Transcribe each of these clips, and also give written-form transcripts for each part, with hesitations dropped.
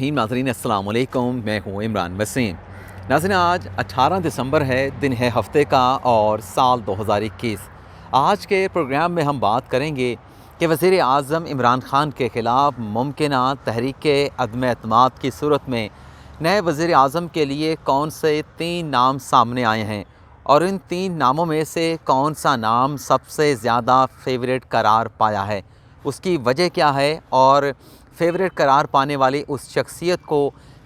नाज़रीन अस्सलाम वालेकुम, मैं हूँ इमरान वसीम। नाज़रीन आज 18 दिसंबर है, दिन है हफ्ते का और साल 2021। आज के प्रोग्राम में हम बात करेंगे कि वज़ीर आज़म इमरान ख़ान के ख़िलाफ़ मुमकिना तहरीक अदम एतमाद की सूरत में नए वज़ीर आज़म के लिए कौन से 3 नाम सामने आए हैं और इन 3 नामों में से कौन सा नाम सबसे ज़्यादा फेवरेट करार पाया है, उसकी वजह क्या है और फेवरेट करार पाने वाली उस शख्सियत को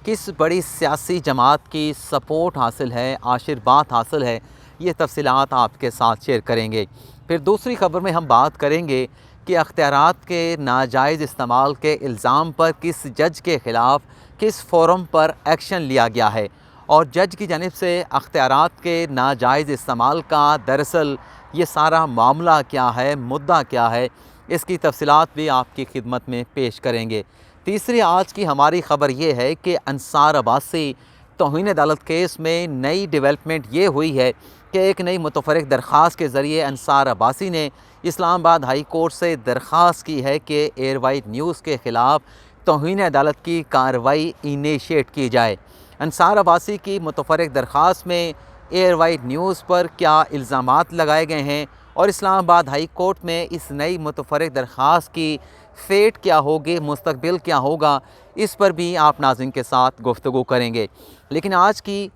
किस बड़ी सियासी जमात की सपोर्ट हासिल है, आशीर्वाद हासिल है, ये तफसीलात आपके साथ शेयर करेंगे। फिर दूसरी ख़बर में हम बात करेंगे कि अख्तियारात के नाजायज़ इस्तेमाल के इल्ज़ाम पर किस जज के ख़िलाफ़ किस फोरम पर एक्शन लिया गया है और जज की जानिब से अख्तियारात के नाजायज़ इस्तेमाल का दरअसल ये सारा मामला क्या है, मुद्दा क्या है, इसकी तफसीलात भी आपकी खिदमत में पेश करेंगे। तीसरी आज की हमारी ख़बर ये है कि अंसार अब्बासी तौहीन अदालत केस में नई डेवलपमेंट ये हुई है कि एक नई मुतफ़र्रिक़ दरख्वास्त के ज़रिए अंसार अब्बासी ने इस्लामाबाद हाई कोर्ट से दरख्वास्त की है कि एयरवाइट न्यूज़ के ख़िलाफ़ तौहीन अदालत की कार्रवाई इनिशिएट की जाए। अंसार अब्बासी की मुतफ़र्रिक़ दरख्वास्त में एयरवाइट न्यूज़ पर क्या इल्ज़ामात लगाए गए हैं और इस्लामाबाद हाई कोर्ट में इस नई मुतफ़र्रिक़ दरख्वास्त की फ़ेट क्या होगी, मुस्तक़बिल क्या होगा, इस पर भी आप नाज़रीन के साथ गुफ्तगू करेंगे। लेकिन आज की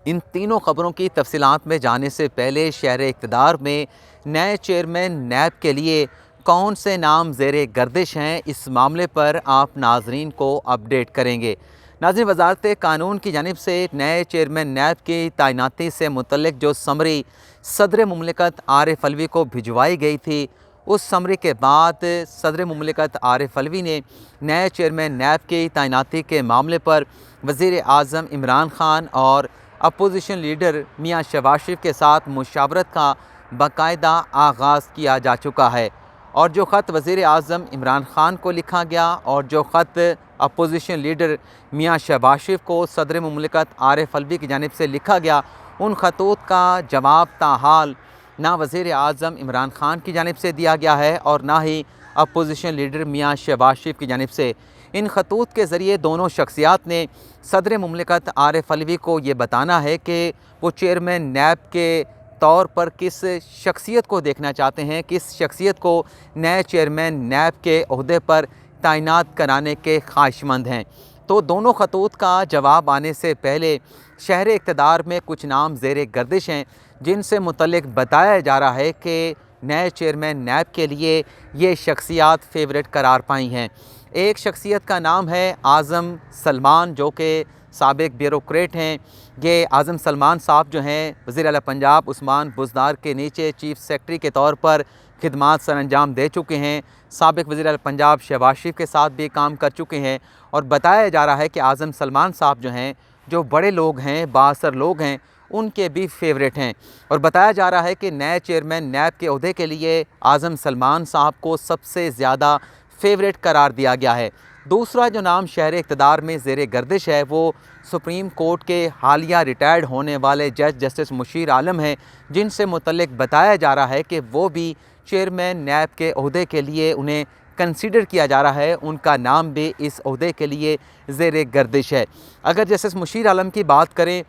इन तीनों ख़बरों की तफसीलात में जाने से पहले शहर इक़्तिदार में नए चेयरमैन नैब के लिए कौन से नाम ज़ेरे गर्दिश हैं, इस मामले पर आप नाज़रीन को अपडेट करेंगे। नाज़रीन वज़ारत क़ानून की जानिब से नए चेयरमैन नैब की तैनाती से मुतल्लिक़ जो समरी सदर मुमलिकत आरिफ अलवी को भिजवाई गई थी, उस समरी के बाद सदर मुमलिकत आरिफ अलवी ने नए चेयरमैन नैब की तैनाती के मामले पर वज़ीर आज़म इमरान ख़ान और अपोजिशन लीडर मियाँ शहबाज शरीफ के साथ मुशावरत का बाकायदा आगाज़ किया जा चुका है और जो ख़त वज़ीर आज़म इमरान ख़ान को लिखा गया और जो ख़त अपोजिशन लीडर मियाँ शहबाज शरीफ को सदर मुमलिकत आरिफ अलवी की जानिब से लिखा गया, उन ख़तूत का जवाब ताहाल ना वज़ीर आज़म इमरान ख़ान की जानिब से दिया गया है और ना ही अपोजिशन लीडर मियाँ शहबाज शरीफ की जानिब से। इन ख़तूत के ज़रिए दोनों शख्सियात ने सदर मुमलिकत आरिफ अलवी को ये बताना है कि वो चेयरमैन नैब के तौर पर किस शख्सियत को देखना चाहते हैं, किस शख्सियत को नए चेयरमैन नैब के ओहदे पर तैनात कराने के ख्वाहिशमंद हैं। तो दोनों ख़तूत का जवाब आने से पहले शहर इक़्तिदार में कुछ नाम ज़ेरे गर्दिश हैं जिनसे मुतल्लिक़ बताया जा रहा है कि नए चेयरमैन नैब के लिए ये शख्सियात फेवरेट करार पाई हैं। एक शख्सियत का नाम है आज़म सलमान, जो कि साबिक़ ब्यूरोक्रेट हैं। ये आज़म सलमान साहब जो हैं वज़ीर आला पंजाब उस्मान बुज़दार के नीचे चीफ़ सेक्रेटरी के तौर पर खिदमात सर अंजाम दे चुके हैं। साबिक़ वज़ीर आला पंजाब शहबाज शरीफ के साथ भी काम कर चुके हैं और बताया जा रहा है कि आज़म सलमान साहब जो हैं, जो बड़े लोग हैं, बाअसर लोग हैं, उनके भी फेवरेट हैं और बताया जा रहा है कि नए चेयरमैन नैब के ओहदे के लिए आज़म सलमान साहब को सबसे ज़्यादा फेवरेट करार दिया गया है। दूसरा जो नाम शहर इक़्तिदार में ज़ेरे गर्दिश है वो सुप्रीम कोर्ट के हालिया रिटायर्ड होने वाले जज जस्टिस मुशीर आलम हैं, जिनसे मुतल्लिक़ बताया जा रहा है कि वो भी चेयरमैन नैब के ओहदे के लिए उन्हें कंसीडर किया जा रहा है, उनका नाम भी इस ओहदे के लिए ज़ेरे गर्दिश है। अगर जस्टिस मुशीर आलम की बात करें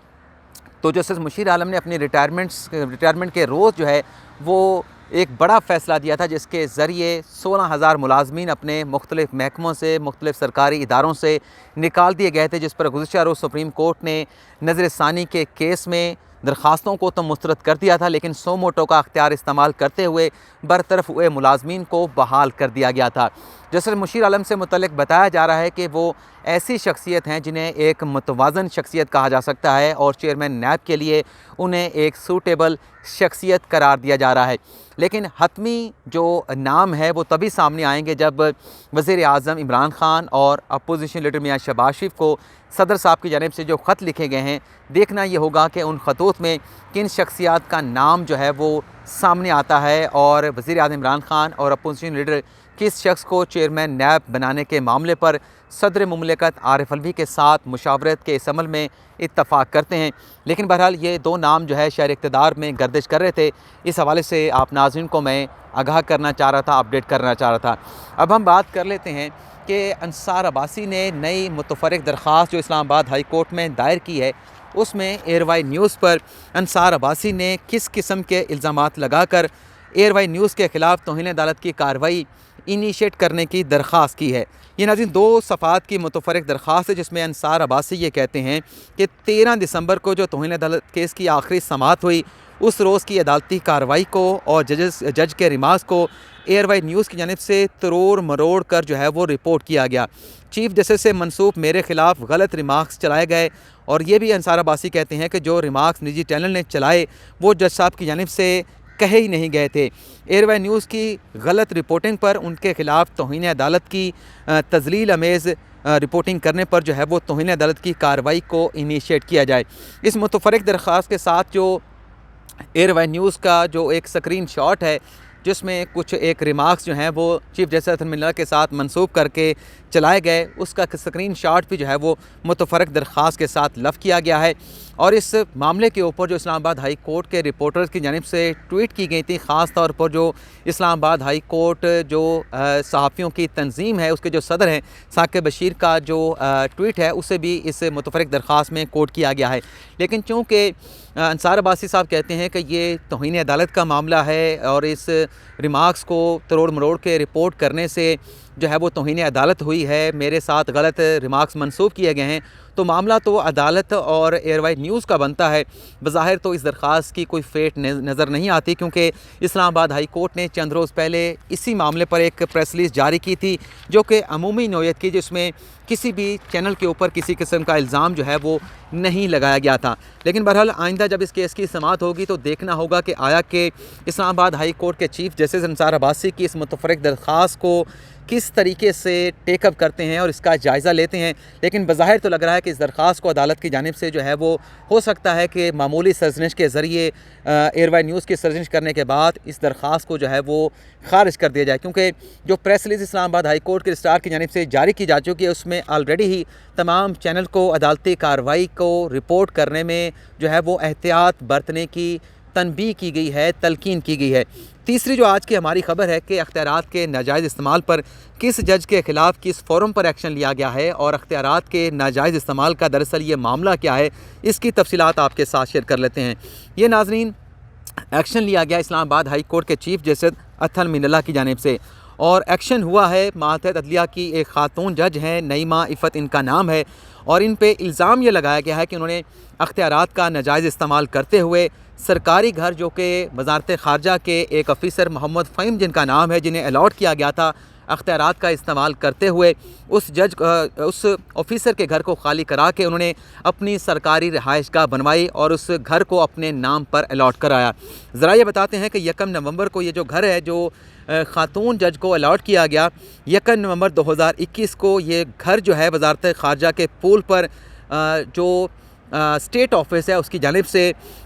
तो जस्टिस मुशीर आलम ने अपनी रिटायरमेंट के रोज़ जो है वो एक बड़ा फ़ैसला दिया था, जिसके ज़रिए 16,000 मुलाज़मीन अपने मुख्तलिफ़ महकमों से, मुख्तलिफ़ सरकारी इदारों से निकाल दिए गए थे, जिस पर गुज़िश्ता रोज़ सुप्रीम कोर्ट ने नज़रसानी के केस में दरख्वास्तों को तो मुस्तरद कर दिया था, लेकिन सो मोटो का अख्तियार इस्तेमाल करते हुए बरतरफ हुए मुलाज़मीन को बहाल कर दिया गया था। जस्टिस मुशीर आलम से मुतल्लिक़ बताया जा रहा है कि वो ऐसी शख्सियत हैं जिन्हें एक मुतवाज़न शख्सियत कहा जा सकता है और चेयरमैन नैब के लिए उन्हें एक सूटेबल शख्सियत करार दिया जा रहा है। लेकिन हतमी जो नाम है वो तभी सामने आएंगे जब वज़ीर आज़म इमरान ख़ान और अपोजिशन लीडर मियाँ शहबाज शरीफ को सदर साहब की जानिब से जो ख़त लिखे गए हैं, देखना ये होगा कि उन ख़तूत में किन शख्सियात का नाम जो है वो सामने आता है और वज़ीर आज़म इमरान ख़ान और अपोजिशन लीडर किस शख्स को चेयरमैन नैब बनाने के मामले पर सदर मुमलिकत आरिफ अलवी के साथ मुशावरत के इस अमल में इत्तफाक करते हैं। लेकिन बहरहाल ये दो नाम जो है शहर इक़्तिदार में गर्दिश कर रहे थे। इस हवाले से आप नाज़रीन को मैं आगाह करना चाह रहा था, अपडेट करना चाह रहा था। अब हम बात कर लेते हैं कि अंसार अब्बासी ने नई मुतफ़र्रिक़ दरख्वास्त जो इस्लामाबाद हाई कोर्ट में दायर की है, उसमें एयरवाई न्यूज़ पर अंसार अब्बासी ने किस किस्म के इल्ज़ामात लगाकर एयरवाई न्यूज़ के ख़िलाफ़ तौहीन अदालत की कार्रवाई इनिशिएट करने की दरख्वास्त की है। ये नाज़रीन 2 सफ़ात की मुतफ़र्रिक़ दरख्वास्त है, जिसमें अंसार अब्बासी ये कहते हैं कि 13 दिसंबर को जो तौहीन अदालत केस की आखिरी समाअत हुई, उस रोज़ की अदालती कार्रवाई को और जज के रिमार्क्स को एयरवाई न्यूज़ की जानिब से तरोड़ मरोड़ कर जो है वो रिपोर्ट किया गया। चीफ जस्टिस से मनसूब मेरे ख़िलाफ़ गलत रिमार्क्स चलाए गए, और ये भी अंसार अब्बासी कहते हैं कि जो रिमार्क्स निजी चैनल ने चलाए वो जज साहब की जानिब से कहे ही नहीं गए थे। एयरवाई न्यूज़ की गलत रिपोर्टिंग पर उनके ख़िलाफ़ तौहीन अदालत की तज़लील अमेज़ रिपोर्टिंग करने पर जो है वो तौहीन अदालत की कार्रवाई को इनिशिएट किया जाए। इस मुतफ़र्रिक़ दरख्वास्त के साथ जो एयरवाई न्यूज़ का जो एक स्क्रीन शॉट है, जिसमें कुछ एक रिमार्क्स जो हैं वो चीफ जस्टिस अहसन मिल्ला के साथ मंसूब करके चलाए गए, उसका स्क्रीन शॉट भी जो है वो मुतफ़र्रिक़ दरख्वास्त के साथ लफ़ किया गया है। और इस मामले के ऊपर जो इस्लामाबाद हाई कोर्ट के रिपोर्टर्स की जानिब से ट्वीट की गई थी, ख़ास तौर पर जो इस्लामाबाद हाई कोर्ट जो सहाफ़ियों की तंजीम है, उसके जो सदर हैं साकिब बशीर का जो ट्वीट है, उसे भी इस मुतफ़र्रिक़ दरख्वास्त में कोट किया गया है। लेकिन चूँकि अंसार अब्बासी साहब कहते हैं कि ये तौहीन अदालत का मामला है और इस रिमार्क्स को तरोड़ मरोड़ के रिपोर्ट करने से जो है वो तौहीन अदालत हुई है, मेरे साथ गलत रिमार्क्स मंसूब किए गए हैं, तो मामला तो अदालत और एयरवाई न्यूज़ का बनता है। बज़ाहिर तो इस दरख्वास्त की कोई फ़ेट नज़र नहीं आती, क्योंकि इस्लामाबाद हाई कोर्ट ने चंद रोज़ पहले इसी मामले पर एक प्रेस रिलीज़ जारी की थी, जो कि अमूमी नौयत की, जिसमें किसी भी चैनल के ऊपर किसी किस्म का इल्ज़ाम जो है वो नहीं लगाया गया था। लेकिन बहरहाल आइंदा जब इस केस की समाअत होगी तो देखना होगा कि आया कि इस्लामाबाद हाई कोर्ट के चीफ जस्टिस अंसार अब्बासी की इस मुतफ़र्रिक़ दरख्वास्त को किस तरीके से टेकअप करते हैं और इसका जायज़ा लेते हैं। लेकिन बज़ाहिर तो लग रहा है कि इस दरख्वास्त को अदालत की जानिब से जो है वो हो सकता है कि मामूली सरजनिश के ज़रिए एयरवाई न्यूज़ की सरजनिश करने के बाद इस दरख्वास्त को जो है वो ख़ारिज कर दिया जाए, क्योंकि जो press release Islamabad high court के रजिस्ट्रार की जानिब से जारी की जा चुकी है, उसमें ऑलरेडी ही तमाम चैनल को अदालती कार्रवाई को रिपोर्ट करने में जो है वो एहतियात बरतने की तनबीह की गई है, तलकीन की गई है। तीसरी जो आज की हमारी ख़बर है कि अख्तियारात के नाजायज़ इस्तेमाल पर किस जज के ख़िलाफ़ किस फोरम पर एक्शन लिया गया है और अख्तियारात के नाजायज़ इस्तेमाल का दरअसल ये मामला क्या है, इसकी तफसीलात आपके साथ शेयर कर लेते हैं। ये नाज़रीन एक्शन लिया गया इस्लामाबाद हाई कोर्ट के चीफ जस्टिस अहसन मिल्ला की जानिब से, और एक्शन हुआ है मातहत अदलिया की एक ख़ातून जज हैं, नईमा इफ़त इनका नाम है, और इन पे इल्ज़ाम ये लगाया गया है कि उन्होंने अख्तियारात का नाजायज़ इस्तेमाल करते हुए सरकारी घर जो कि वज़ारत ख़ारजा के एक ऑफ़िसर मोहम्मद फ़हीम जिनका नाम है, जिन्हें अलॉट किया गया था, अख्तियारात का इस्तेमाल करते हुए उस ऑफ़िसर के घर को खाली करा के उन्होंने अपनी सरकारी रिहाइशगाह बनवाई और उस घर को अपने नाम पर अलॉट कराया। ज़रा ये बताते हैं कि 1 नवंबर को ये जो घर है जो ख़ातून जज को अलॉट किया गया, 1 नवंबर 2021 को ये घर जो है वज़ारत ख़ारजा के पूल पर जो स्टेट ऑफिस है उसकी जानिब से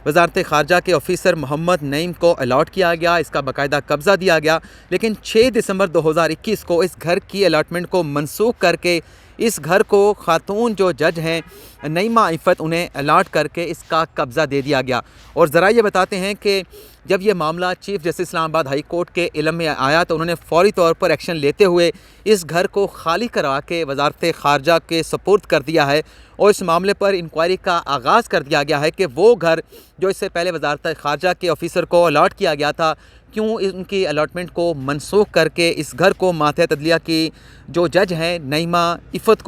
वज़ारत ख़ारजा के ऑफ़िसर मोहम्मद नईम को अलॉट किया गया, इसका बाकायदा कब्ज़ा दिया गया। लेकिन 6 दिसंबर 2021 को इस घर की अलॉटमेंट को मनसूख करके इस घर को ख़ातून जो जज हैं नईमा इफ़त उन्हें अलॉट करके इसका कब्ज़ा दे दिया गया। और ज़रा ये बताते हैं कि जब ये मामला chief justice Islamabad high court के इल्म में आया तो उन्होंने फ़ौरी तौर पर एक्शन लेते हुए इस घर को खाली करा के वज़ारत ख़ारजा के सपुर्द कर दिया है और इस मामले पर इंक्वायरी का आगाज़ कर दिया गया है कि वो घर जो इससे पहले वज़ारत ख़ारजा के ऑफ़िसर को अलॉट किया गया था, क्यों उनकी अलॉटमेंट को मनसूख करके इस घर को मातहत अदलिया की जो जज हैं नईमा इफ़त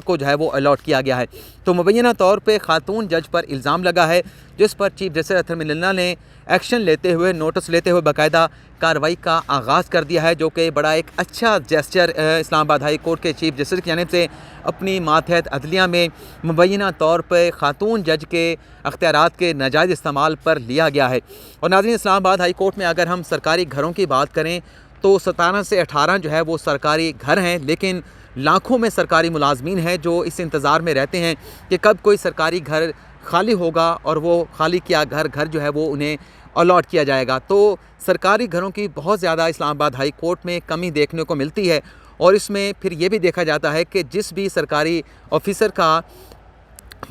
को जो है वो अलॉट किया गया है। तो मुबैना तौर पे ख़ातून जज पर इल्ज़ाम लगा है, जिस पर चीफ जस्टिस अहसन मिल्ला ने एक्शन लेते हुए, नोटिस लेते हुए बाकायदा कार्रवाई का आगाज़ कर दिया है, जो कि बड़ा एक अच्छा जेस्चर इस्लामाबाद हाई कोर्ट के चीफ जस्टिस की जानिब से अपनी मातहत अदलिया में मुबैना तौर पर ख़ातून जज के अख्तियारात के नाजायज़ इस्तेमाल पर लिया गया है। और नाज़रीन, इस्लामाबाद हाई कोर्ट में अगर हम सरकारी घरों की बात करें तो 17 से 18 जो है वो सरकारी घर हैं, लेकिन लाखों में सरकारी मुलाजमीन हैं जो इस इंतज़ार में रहते हैं कि कब कोई सरकारी घर خالی ہوگا اور وہ خالی کیا گھر جو ہے وہ انہیں الاٹ کیا جائے گا۔ تو سرکاری گھروں کی بہت زیادہ اسلام آباد ہائی کورٹ میں کمی دیکھنے کو ملتی ہے، اور اس میں پھر یہ بھی دیکھا جاتا ہے کہ جس بھی سرکاری آفیسر کا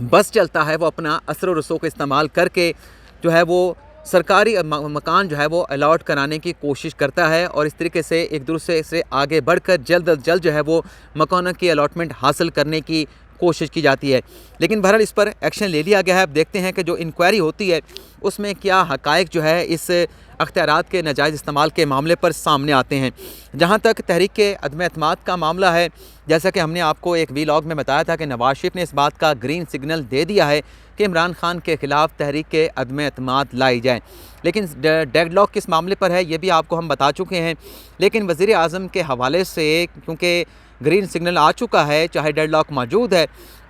بس چلتا ہے وہ اپنا اثر و رسوخ استعمال کر کے جو ہے وہ سرکاری مکان جو ہے وہ الاٹ کرانے کی کوشش کرتا ہے، اور اس طریقے سے ایک دوسرے سے آگے بڑھ کر جلد از جلد جو ہے وہ مکانوں کی الاٹمنٹ حاصل کرنے کی کوشش کی جاتی ہے۔ لیکن بہرحال اس پر ایکشن لے لیا گیا ہے۔ اب دیکھتے ہیں کہ جو انکوائری ہوتی ہے اس میں کیا حقائق جو ہے اس اختیارات کے ناجائز استعمال کے معاملے پر سامنے آتے ہیں۔ جہاں تک تحریک عدم اعتماد کا معاملہ ہے، جیسا کہ ہم نے آپ کو ایک ویلاگ میں بتایا تھا کہ نواز شریف نے اس بات کا گرین سگنل دے دیا ہے کہ عمران خان کے خلاف تحریک عدم اعتماد لائی جائے، لیکن ڈیڈ لاک کس معاملے پر ہے یہ بھی آپ کو ہم بتا چکے ہیں۔ لیکن وزیر اعظم کے حوالے سے کیونکہ گرین سگنل آ چکا ہے، چاہے ڈیڈ لاک موجود ہے،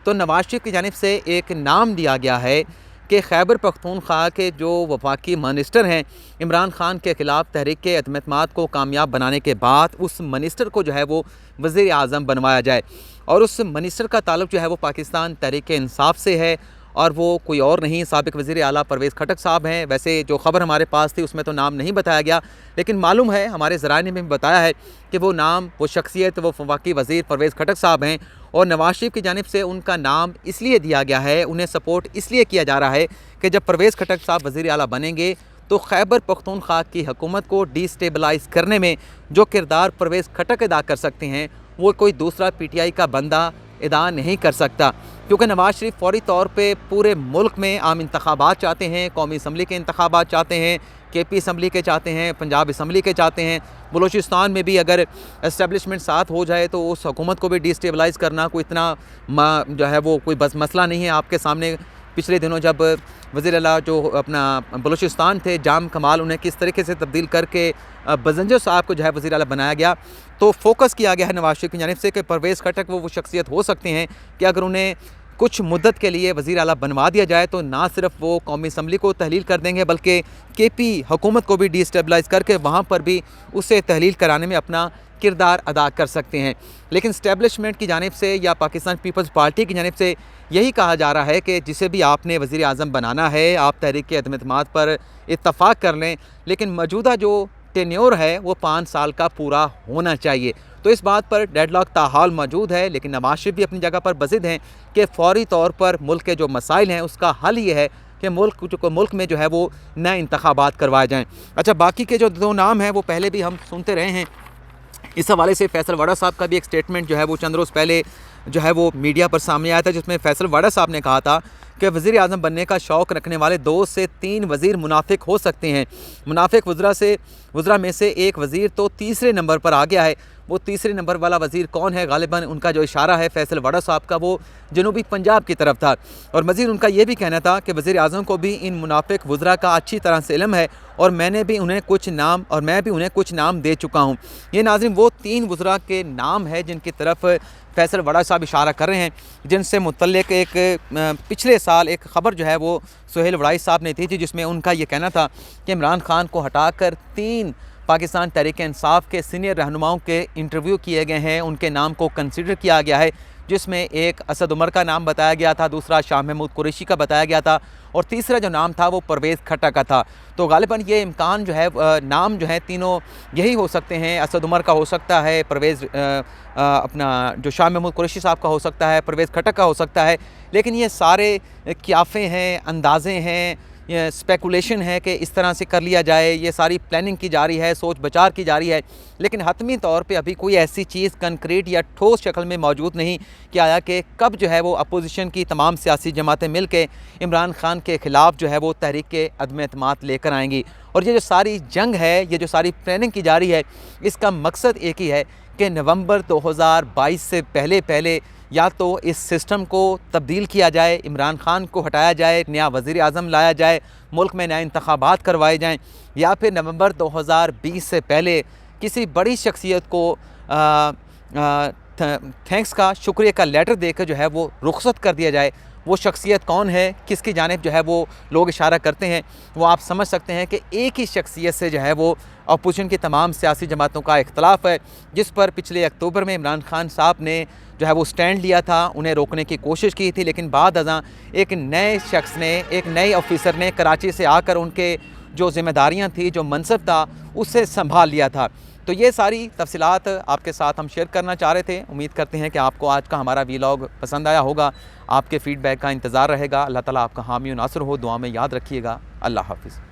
تو نواز شریف کی جانب سے ایک نام دیا گیا ہے کہ خیبر پختونخوا کے جو وفاقی منسٹر ہیں عمران خان کے خلاف تحریک عدم اعتماد کو کامیاب بنانے کے بعد اس منسٹر کو جو ہے وہ وزیر اعظم بنوایا جائے، اور اس منسٹر کا تعلق جو ہے وہ پاکستان تحریک انصاف سے ہے، اور وہ کوئی اور نہیں، سابق وزیر اعلیٰ پرویز خٹک صاحب ہیں۔ ویسے جو خبر ہمارے پاس تھی اس میں تو نام نہیں بتایا گیا، لیکن معلوم ہے ہمارے ذرائع نے بھی بتایا ہے کہ وہ نام، وہ شخصیت، وہ وفاقی وزیر پرویز خٹک صاحب ہیں، اور نواز شریف کی جانب سے ان کا نام اس لیے دیا گیا ہے، انہیں سپورٹ اس لیے کیا جا رہا ہے کہ جب پرویز خٹک صاحب وزیر اعلیٰ بنیں گے تو خیبر پختونخوا کی حکومت کو ڈی سٹیبلائز کرنے میں جو کردار پرویز خٹک ادا کر سکتے ہیں وہ کوئی دوسرا پی ٹی آئی کا بندہ ادا نہیں کر سکتا، کیونکہ نواز شریف فوری طور پہ پورے ملک میں عام انتخابات چاہتے ہیں، قومی اسمبلی کے انتخابات چاہتے ہیں، کے پی اسمبلی کے چاہتے ہیں، پنجاب اسمبلی کے چاہتے ہیں، بلوچستان میں بھی اگر اسٹیبلشمنٹ ساتھ ہو جائے تو اس حکومت کو بھی ڈی سٹیبلائز کرنا کوئی اتنا جو ہے وہ کوئی بس مسئلہ نہیں ہے۔ آپ کے سامنے پچھلے دنوں جب وزیر اعلیٰ جو اپنا بلوچستان تھے جام کمال، انہیں کس طریقے سے تبدیل کر کے بزنجر صاحب کو جو ہے وزیر اعلیٰ بنایا گیا، تو فوکس کیا گیا ہے نواز شریف کی جانب سے کہ پرویز خٹک وہ شخصیت ہو سکتے ہیں کہ اگر انہیں کچھ مدت کے لیے وزیر اعلیٰ بنوا دیا جائے تو نہ صرف وہ قومی اسمبلی کو تحلیل کر دیں گے بلکہ کے پی حکومت کو بھی ڈی اسٹیبلائز کر کے وہاں پر بھی اسے تحلیل کرانے میں اپنا کردار ادا کر سکتے ہیں۔ لیکن اسٹیبلشمنٹ کی جانب سے یا پاکستان پیپلز پارٹی کی جانب سے یہی کہا جا رہا ہے کہ جسے بھی آپ نے وزیر اعظم بنانا ہے آپ تحریک عدم اعتماد پر اتفاق کر لیں، لیکن موجودہ جو ٹینیور ہے وہ 5 سال کا پورا ہونا چاہیے۔ تو اس بات پر ڈیڈ لاک تاحال موجود ہے، لیکن نواز شریف بھی اپنی جگہ پر بضد ہیں کہ فوری طور پر ملک کے جو مسائل ہیں اس کا حل یہ ہے کہ ملک میں جو ہے وہ نئے انتخابات کروائے جائیں۔ اچھا، باقی کے جو 2 نام ہیں وہ پہلے بھی ہم سنتے رہے ہیں۔ اس حوالے سے فیصل واڑا صاحب کا بھی ایک سٹیٹمنٹ جو ہے وہ چند روز پہلے جو ہے وہ میڈیا پر سامنے آیا تھا، جس میں فیصل واڑا صاحب نے کہا تھا کہ وزیر اعظم بننے کا شوق رکھنے والے 2 سے 3 وزیر منافق ہو سکتے ہیں۔ منافق وزراء میں سے ایک وزیر تو تیسرے نمبر پر آ گیا ہے۔ وہ تیسرے نمبر والا وزیر کون ہے؟ غالباً ان کا جو اشارہ ہے فیصل واڑا صاحب کا وہ جنوبی پنجاب کی طرف تھا، اور مزید ان کا یہ بھی کہنا تھا کہ وزیر اعظم کو بھی ان منافق وزراء کا اچھی طرح سے علم ہے، اور میں بھی انہیں کچھ نام دے چکا ہوں۔ یہ ناظرین وہ 3 وزراء کے نام ہیں جن کی طرف فیصل واڑا صاحب اشارہ کر رہے ہیں، جن سے متعلق ایک پچھلے سال ایک خبر جو ہے وہ سہیل وڑائی صاحب نے تھی جس میں ان کا یہ کہنا تھا کہ عمران خان کو ہٹا کر 3 پاکستان تحریک انصاف کے سینئر رہنماؤں کے انٹرویو کیے گئے ہیں، ان کے نام کو کنسیڈر کیا گیا ہے، جس میں ایک اسد عمر کا نام بتایا گیا تھا، دوسرا شاہ محمود قریشی کا بتایا گیا تھا، اور تیسرا جو نام تھا وہ پرویز خٹک کا تھا۔ تو غالباً یہ امکان جو ہے نام جو ہے تینوں یہی ہو سکتے ہیں، اسد عمر کا ہو سکتا ہے، پرویز اپنا جو شاہ محمود قریشی صاحب کا ہو سکتا ہے، پرویز خٹک کا ہو سکتا ہے، لیکن یہ سارے قیافے ہیں، اندازے ہیں، یہ اسپیکولیشن ہے کہ اس طرح سے کر لیا جائے، یہ ساری پلاننگ کی جا رہی ہے، سوچ بچار کی جا رہی ہے، لیکن حتمی طور پہ ابھی کوئی ایسی چیز کنکریٹ یا ٹھوس شکل میں موجود نہیں کہ آیا کہ کب جو ہے وہ اپوزیشن کی تمام سیاسی جماعتیں مل کے عمران خان کے خلاف جو ہے وہ تحریک عدم اعتماد لے کر آئیں گی۔ اور یہ جو ساری جنگ ہے، یہ جو ساری پلاننگ کی جا رہی ہے، اس کا مقصد ایک ہی ہے کہ نومبر 2022 سے پہلے یا تو اس سسٹم کو تبدیل کیا جائے، عمران خان کو ہٹایا جائے، نیا وزیر اعظم لایا جائے، ملک میں نئے انتخابات کروائے جائیں، یا پھر نومبر 2020 سے پہلے کسی بڑی شخصیت کو تھینکس کا، شکریہ کا لیٹر دے کر جو ہے وہ رخصت کر دیا جائے، وہ شخصیت کون ہے، کس کی جانب جو ہے وہ لوگ اشارہ کرتے ہیں، وہ آپ سمجھ سکتے ہیں کہ ایک ہی شخصیت سے جو ہے وہ اپوزیشن کی تمام سیاسی جماعتوں کا اختلاف ہے، جس پر پچھلے اکتوبر میں عمران خان صاحب نے جو ہے وہ سٹینڈ لیا تھا، انہیں روکنے کی کوشش کی تھی، لیکن بعد ازاں ایک نئے شخص نے، ایک نئے آفیسر نے کراچی سے آ کر ان کے جو ذمہ داریاں تھیں، جو منصب تھا، اسے سنبھال لیا تھا۔ تو یہ ساری تفصیلات آپ کے ساتھ ہم شیئر کرنا چاہ رہے تھے۔ امید کرتے ہیں کہ آپ کو آج کا ہمارا ویلاگ پسند آیا ہوگا۔ آپ کے فیڈ بیک کا انتظار رہے گا۔ اللہ تعالیٰ آپ کا حامی و ناصر ہو، دعا میں یاد رکھیے گا۔ اللہ حافظ۔